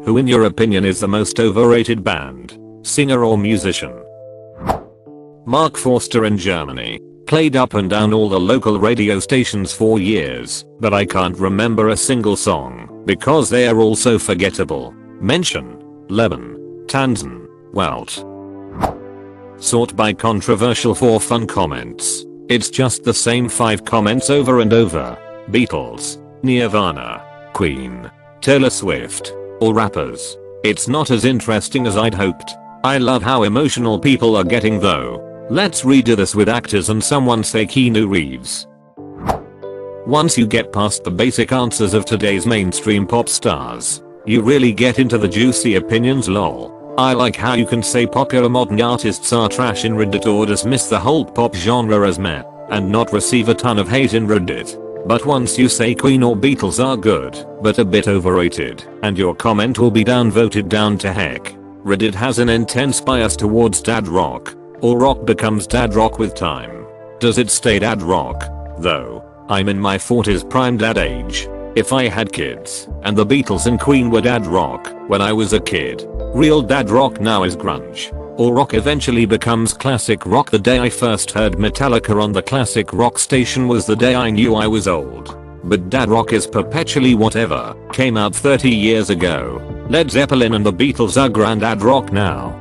Who in your opinion is the most overrated band, singer or musician? Mark Forster in Germany. Played up and down all the local radio stations for years, but I can't remember a single song because they are all so forgettable. Mention Leben, Tanzen, Welt. Sort by controversial for fun comments. It's just the same 5 comments over and over. Beatles, Nirvana, Queen, Taylor Swift, all rappers. It's not as interesting as I'd hoped. I love how emotional people are getting though. Let's redo this with actors and someone say Keanu Reeves. Once you get past the basic answers of today's mainstream pop stars, you really get into the juicy opinions lol. I like how you can say popular modern artists are trash in Reddit or dismiss the whole pop genre as meh, and not receive a ton of hate in Reddit. But once you say Queen or Beatles are good, but a bit overrated, and your comment will be downvoted down to heck. Reddit has an intense bias towards dad rock. Or rock becomes dad rock with time. Does it stay dad rock? Though, I'm in my 40s prime dad age. If I had kids, and the Beatles and Queen were dad rock when I was a kid, real dad rock now is grunge. Or rock eventually becomes classic rock. The day I first heard Metallica on the classic rock station was the day I knew I was old. But dad rock is perpetually whatever came out 30 years ago. Led Zeppelin and the Beatles are granddad rock now.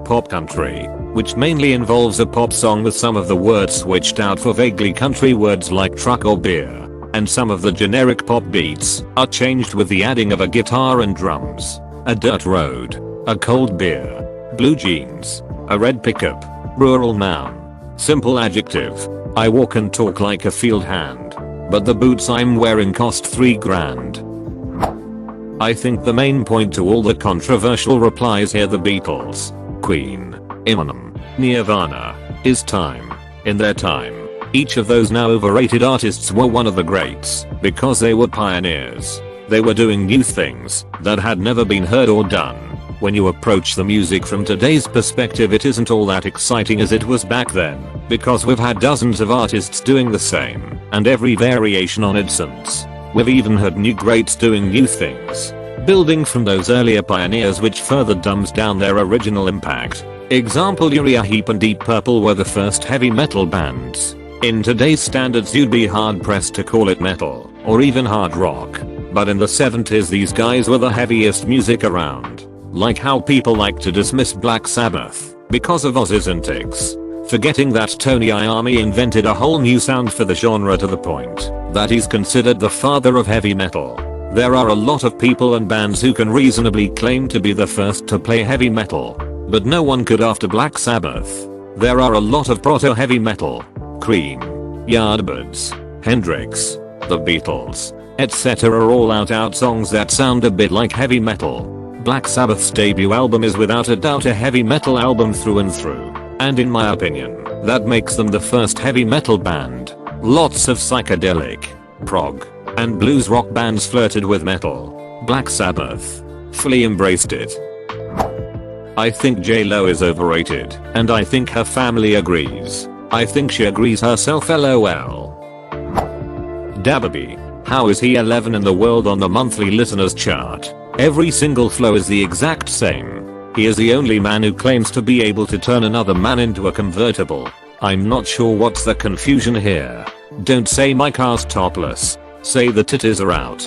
Pop country, which mainly involves a pop song with some of the words switched out for vaguely country words like truck or beer, and some of the generic pop beats are changed with the adding of a guitar and drums. A dirt road, a cold beer, blue jeans, a red pickup, rural noun, simple adjective. I walk and talk like a field hand, but the boots I'm wearing cost $3,000. I think the main point to all the controversial replies here, the Beatles, Queen, Eminem, Nirvana, is time. In their time, each of those now overrated artists were one of the greats because they were pioneers. They were doing new things that had never been heard or done. When you approach the music from today's perspective, it isn't all that exciting as it was back then, because we've had dozens of artists doing the same, and every variation on it since. We've even heard new greats doing new things, building from those earlier pioneers, which further dumbs down their original impact. Example: Uriah Heep and Deep Purple were the first heavy metal bands. In today's standards you'd be hard pressed to call it metal, or even hard rock. But in the 70s these guys were the heaviest music around. Like how people like to dismiss Black Sabbath because of Ozzy's antics, forgetting that Tony Iommi invented a whole new sound for the genre to the point that he's considered the father of heavy metal. There are a lot of people and bands who can reasonably claim to be the first to play heavy metal, but no one could after Black Sabbath. There are a lot of proto-heavy metal, Cream, Yardbirds, Hendrix, the Beatles, etc. are all out songs that sound a bit like heavy metal. Black Sabbath's debut album is without a doubt a heavy metal album through and through, and in my opinion, that makes them the first heavy metal band. Lots of psychedelic, prog, and blues rock bands flirted with metal. Black Sabbath fully embraced it. I think J-Lo is overrated, and I think her family agrees. I think she agrees herself, lol. Dababy, how is he 11 in the world on the monthly listeners chart? Every single flow is the exact same. He is the only man who claims to be able to turn another man into a convertible. I'm not sure what's the confusion here. Don't say my car's topless. Say the titties are out.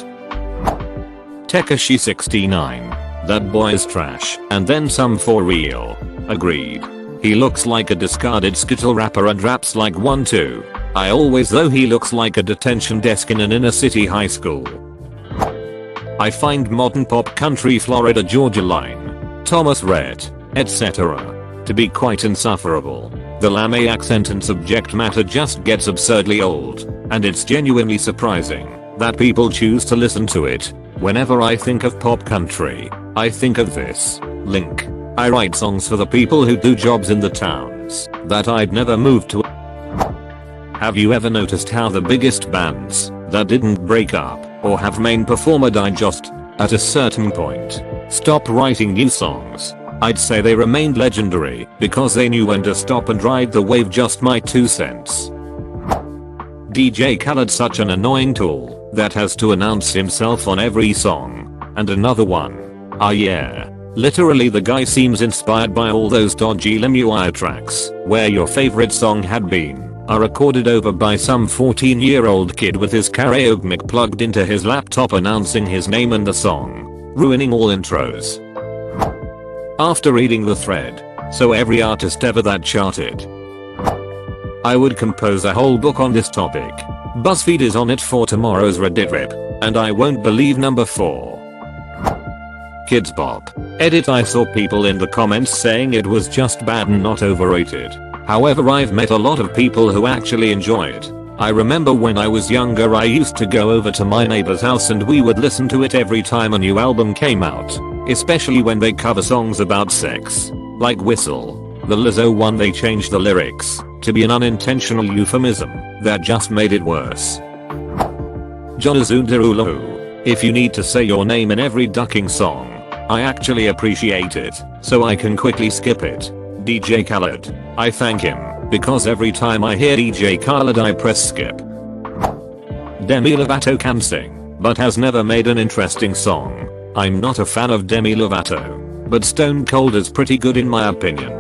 Tekashi 69. That boy is trash, and then some for real. Agreed. He looks like a discarded Skittle rapper and raps like one too. I always though he looks like a detention desk in an inner city high school. I find modern pop country Florida Georgia Line, Thomas Rhett, etc. to be quite insufferable. The Lame accent and subject matter just gets absurdly old, and it's genuinely surprising that people choose to listen to it. Whenever I think of pop country, I think of this. Link. I write songs for the people who do jobs in the towns that I'd never move to. Have you ever noticed how the biggest bands that didn't break up or have main performer die just at a certain point stop writing new songs? I'd say they remained legendary because they knew when to stop and ride the wave. Just my 2 cents. DJ Khaled, such an annoying tool that has to announce himself on every song. And another one. Ah yeah. Literally the guy seems inspired by all those dodgy LimeWire tracks where your favorite song had been are recorded over by some 14-year-old kid with his karaoke mic plugged into his laptop announcing his name and the song, ruining all intros. After reading the thread, so every artist ever that charted. I would compose a whole book on this topic. BuzzFeed is on it for tomorrow's Reddit rip, and I won't believe number 4. Kids Bop. Edit. I saw people in the comments saying it was just bad and not overrated. However, I've met a lot of people who actually enjoy it. I remember when I was younger I used to go over to my neighbor's house and we would listen to it every time a new album came out. Especially when they cover songs about sex. Like Whistle. The Lizzo one, they changed the lyrics to be an unintentional euphemism that just made it worse. Jonazundarulu. If you need to say your name in every ducking song, I actually appreciate it, so I can quickly skip it. DJ Khaled. I thank him, because every time I hear DJ Khaled I press skip. Demi Lovato can sing, but has never made an interesting song. I'm not a fan of Demi Lovato, but Stone Cold is pretty good in my opinion.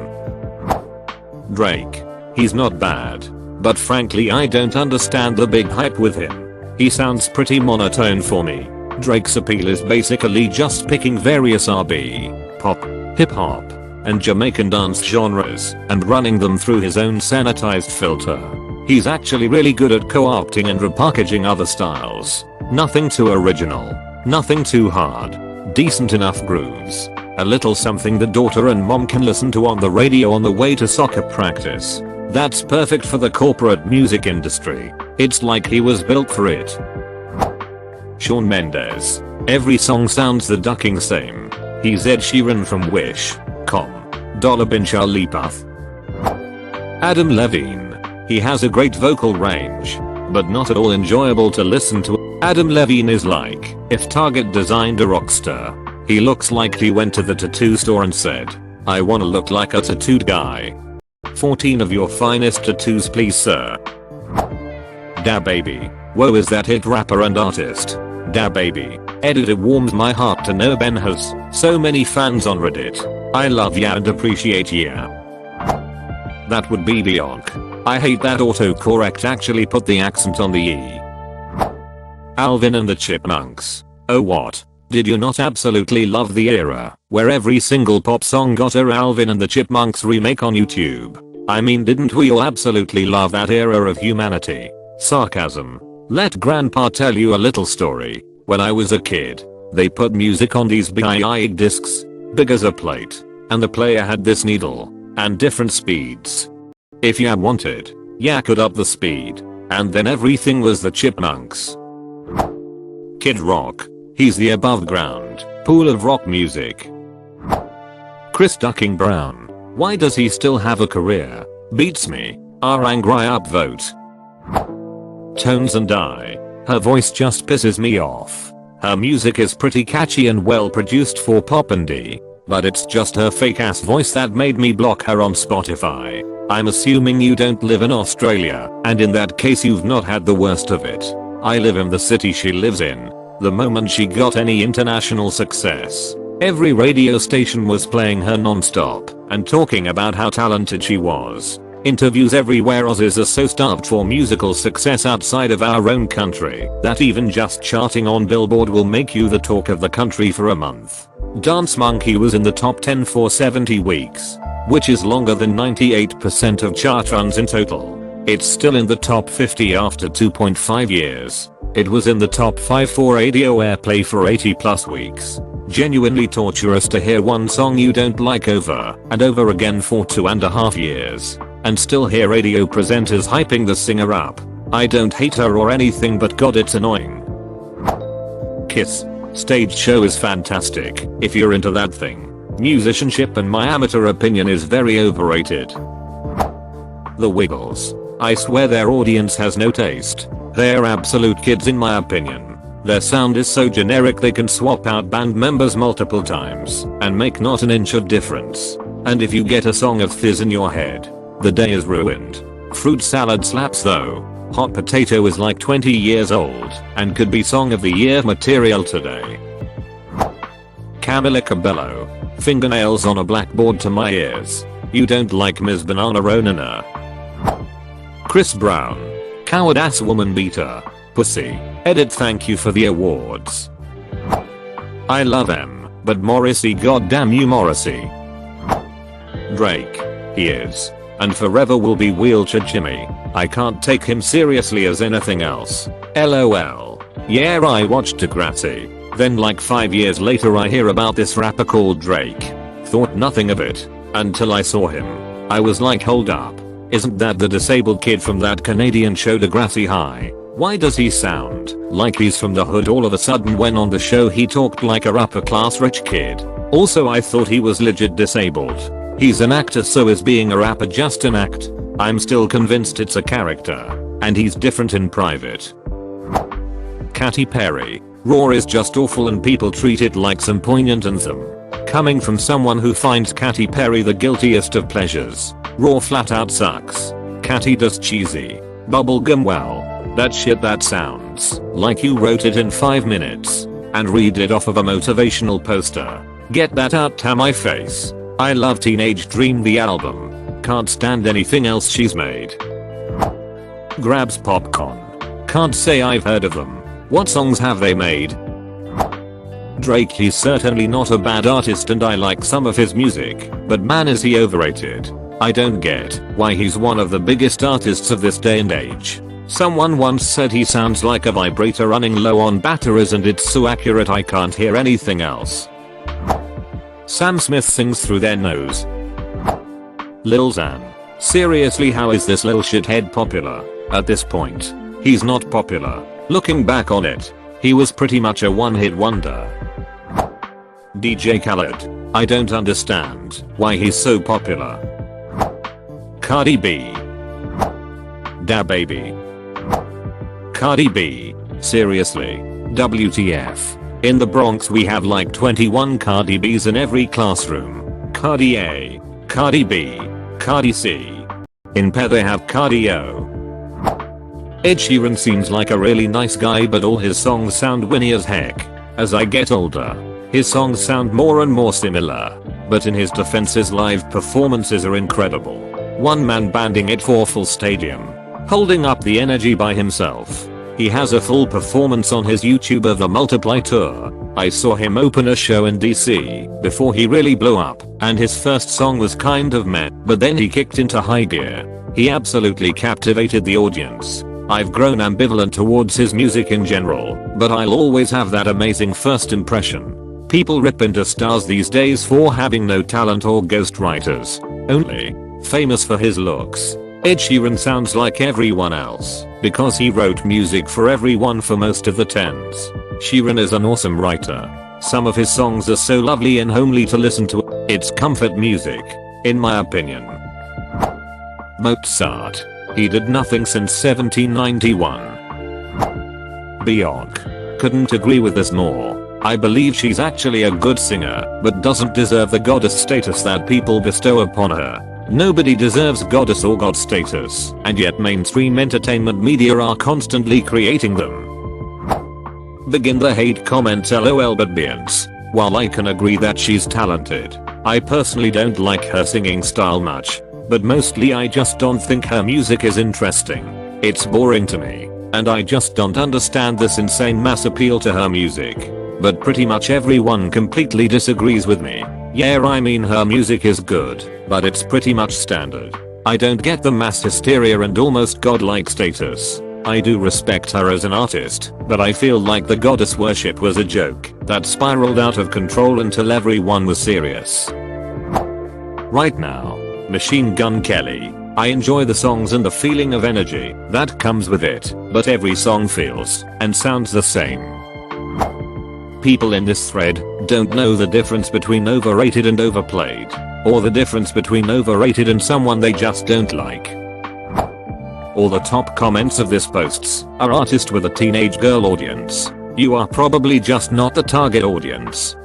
Drake. He's not bad, but frankly I don't understand the big hype with him. He sounds pretty monotone for me. Drake's appeal is basically just picking various R&B, pop, hip hop, and Jamaican dance genres and running them through his own sanitized filter. He's actually really good at co-opting and repackaging other styles. Nothing too original, nothing too hard, decent enough grooves, a little something the daughter and mom can listen to on the radio on the way to soccer practice. That's perfect for the corporate music industry. It's like he was built for it. Shawn Mendes. Every song sounds the ducking same. He's Ed Sheeran from Wish. Dollar Bin Charlipath. Adam Levine. He has a great vocal range, but not at all enjoyable to listen to. Adam Levine is like if Target designed a rock star. He looks like he went to the tattoo store and said, I wanna look like a tattooed guy. 14 of your finest tattoos please sir. Da Baby. Woe is that hit rapper and artist. Da Baby. Editor warms my heart to know Ben has so many fans on Reddit. I love ya and appreciate ya. That would be Beyonce. I hate that autocorrect actually put the accent on the E. Alvin and the Chipmunks. Oh what? Did you not absolutely love the era where every single pop song got a Alvin and the Chipmunks remake on YouTube? I mean, didn't we all absolutely love that era of humanity? Sarcasm. Let grandpa tell you a little story. When I was a kid, they put music on these big discs, big as a plate, and the player had this needle, and different speeds. If ya wanted, ya could up the speed, and then everything was the Chipmunks. Kid Rock. He's the above ground pool of rock music. Chris Ducking Brown. Why does he still have a career? Beats me. Angry upvote. Tones and I. Her voice just pisses me off. Her music is pretty catchy and well produced for pop and D, but it's just her fake ass voice that made me block her on Spotify. I'm assuming you don't live in Australia, and in that case you've not had the worst of it. I live in the city she lives in. The moment she got any international success, every radio station was playing her non-stop and talking about how talented she was. Interviews everywhere. Aussies are so starved for musical success outside of our own country that even just charting on Billboard will make you the talk of the country for a month. Dance Monkey was in the top 10 for 70 weeks, which is longer than 98% of chart runs in total. It's still in the top 50 after 2.5 years. It was in the top 5 for radio airplay for 80 plus weeks. Genuinely torturous to hear one song you don't like over and over again for 2.5 years. And still hear radio presenters hyping the singer up. I don't hate her or anything, but god it's annoying. Kiss. Stage show is fantastic if you're into that thing. Musicianship in my amateur opinion is very overrated. The Wiggles. I swear their audience has no taste. They're absolute kids in my opinion. Their sound is so generic they can swap out band members multiple times and make not an inch of difference. And if you get a song of Fizz in your head, the day is ruined. Fruit salad slaps though. Hot potato is like 20 years old and could be song of the year material today. Camila Cabello. Fingernails on a blackboard to my ears. You don't like Ms. Banana Ronina. Chris Brown. Coward ass woman beater. Pussy. Edit thank you for the awards. I love M, but Morrissey goddamn you Morrissey. Drake. He is. And forever will be wheelchair Jimmy. I can't take him seriously as anything else. LOL. Yeah, I watched Degrassi. Then like 5 years later I hear about this rapper called Drake. Thought nothing of it. Until I saw him. I was like, hold up. Isn't that the disabled kid from that Canadian show Degrassi High? Why does he sound like he's from the hood all of a sudden when on the show he talked like a upper class rich kid? Also I thought he was legit disabled. He's an actor, so is being a rapper just an act? I'm still convinced it's a character. And he's different in private. Katy Perry. Raw is just awful and people treat it like some poignant anthem. Coming from someone who finds Katy Perry the guiltiest of pleasures. Raw flat out sucks. Katy does cheesy bubblegum well. That shit that sounds like you wrote it in 5 minutes and read it off of a motivational poster. Get that out to my face. I love Teenage Dream the album. Can't stand anything else she's made. Grabs popcorn. Can't say I've heard of them. What songs have they made? Drake. He's certainly not a bad artist and I like some of his music, but man is he overrated. I don't get why he's one of the biggest artists of this day and age. Someone once said he sounds like a vibrator running low on batteries and it's so accurate I can't hear anything else. Sam Smith sings through their nose. Lil Xan. Seriously, how is this little shithead popular? At this point, he's not popular. Looking back on it, he was pretty much a one-hit wonder. DJ Khaled. I don't understand why he's so popular. Cardi B. Da baby. Cardi B. Seriously. WTF. In the Bronx we have like 21 Cardi B's in every classroom. Cardi A. Cardi B. Cardi C. In Pe they have Cardi O. Ed Sheeran seems like a really nice guy but all his songs sound whinny as heck. As I get older, his songs sound more and more similar. But in his defense his live performances are incredible. One man banding it for full stadium. Holding up the energy by himself. He has a full performance on his YouTube of the Multiply Tour. I saw him open a show in DC before he really blew up, and his first song was kind of meh, but then he kicked into high gear. He absolutely captivated the audience. I've grown ambivalent towards his music in general, but I'll always have that amazing first impression. People rip into stars these days for having no talent or ghostwriters. Only famous for his looks. Ed Sheeran sounds like everyone else because he wrote music for everyone for most of the 10s. Sheeran is an awesome writer. Some of his songs are so lovely and homely to listen to. It's comfort music, in my opinion. Mozart. He did nothing since 1791. Bjork. Couldn't agree with this more. I believe she's actually a good singer, but doesn't deserve the goddess status that people bestow upon her. Nobody deserves goddess or god status, and yet mainstream entertainment media are constantly creating them. Begin the hate comments lol, but Beyonce. While I can agree that she's talented, I personally don't like her singing style much. But mostly I just don't think her music is interesting. It's boring to me, and I just don't understand this insane mass appeal to her music. But pretty much everyone completely disagrees with me. Yeah, I mean her music is good, but it's pretty much standard. I don't get the mass hysteria and almost godlike status. I do respect her as an artist, but I feel like the goddess worship was a joke that spiraled out of control until everyone was serious. Right now, Machine Gun Kelly. I enjoy the songs and the feeling of energy that comes with it, but every song feels and sounds the same. People in this thread don't know the difference between overrated and overplayed, or the difference between overrated and someone they just don't like. All the top comments of this posts are artists with a teenage girl audience. You are probably just not the target audience.